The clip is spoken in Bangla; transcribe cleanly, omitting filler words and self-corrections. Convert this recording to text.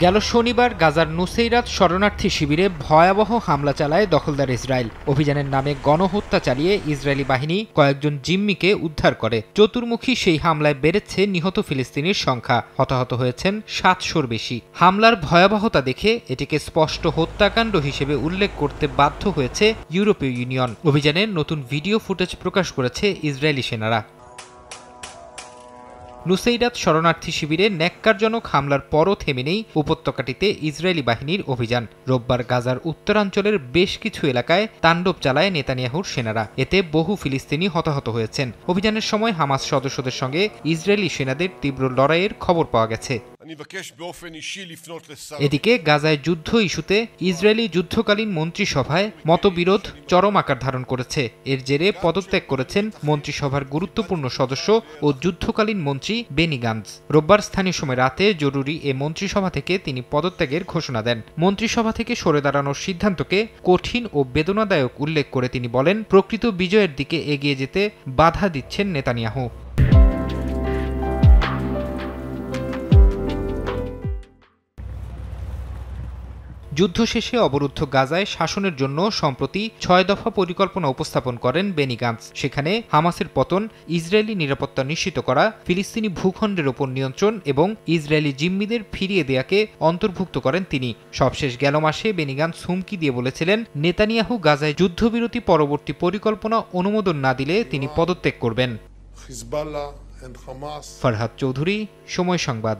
গেল শনিবার গাজার নুসেইরাত শরণার্থী শিবিরে ভয়াবহ হামলা চালায় দখলদার ইসরায়েল। অভিযানের নামে গণহত্যা চালিয়ে ইসরায়েলি বাহিনী কয়েকজন জিম্মিকে উদ্ধার করে। চতুর্মুখী সেই হামলায় বেড়েছে নিহত ফিলিস্তিনির সংখ্যা। হতাহত হয়েছেন ৭০০-র বেশি। হামলার ভয়াবহতা দেখে এটিকে স্পষ্ট হত্যাকাণ্ড হিসেবে উল্লেখ করতে বাধ্য হয়েছে ইউরোপীয় ইউনিয়ন। অভিযানের নতুন ভিডিও ফুটেজ প্রকাশ করেছে ইসরায়েলি সেনারা। নুসেইরাত শরণার্থী শিবিরে ন্যাক্কারজনক হামলার পরও থেমে নেই উপত্যকাটিতে ইসরায়েলি বাহিনীর অভিযান। রোববার গাজার উত্তরাঞ্চলের বেশ কিছু এলাকায় তাণ্ডব চালায় নেতানিয়াহুর সেনারা। এতে বহু ফিলিস্তিনি হতাহত হয়েছেন। অভিযানের সময় হামাস সদস্যদের সঙ্গে ইসরায়েলি সেনাদের তীব্র লড়াইয়ের খবর পাওয়া গেছে। এদিকে গাজায় যুদ্ধ ইস্যুতে ইসরায়েলি যুদ্ধকালীন মন্ত্রিসভায় মতবিরোধ চরম আকার ধারণ করেছে। এর জেরে পদত্যাগ করেছেন মন্ত্রিসভার গুরুত্বপূর্ণ সদস্য ও যুদ্ধকালীন মন্ত্রী বেনি গান্টজ। রোববার স্থানীয় সময় রাতে জরুরি এ মন্ত্রিসভা থেকে তিনি পদত্যাগের ঘোষণা দেন। মন্ত্রিসভা থেকে সরে দাঁড়ানোর সিদ্ধান্তকে কঠিন ও বেদনাদায়ক উল্লেখ করে তিনি বলেন, প্রকৃত বিজয়ের দিকে এগিয়ে যেতে বাধা দিচ্ছেন নেতানিয়াহু। যুদ্ধ শেষে অবরুদ্ধ গাজায় শাসনের জন্য সম্প্রতি ৬ দফা পরিকল্পনা উপস্থাপন করেন বেনি গান্টজ। সেখানে হামাসের পতন, ইসরায়েলি নিরাপত্তা নিশ্চিত করা, ফিলিস্তিনি ভূখণ্ডের ওপর নিয়ন্ত্রণ এবং ইসরায়েলি জিম্মিদের ফিরিয়ে দেয়াকে অন্তর্ভুক্ত করেন তিনি। সবশেষ গেল মাসে বেনি গান্টজ হুমকি দিয়ে বলেছিলেন, নেতানিয়াহু গাজায় যুদ্ধবিরতি পরবর্তী পরিকল্পনা অনুমোদন না দিলে তিনি পদত্যাগ করবেন। ফরহাদ চৌধুরী, সময় সংবাদ।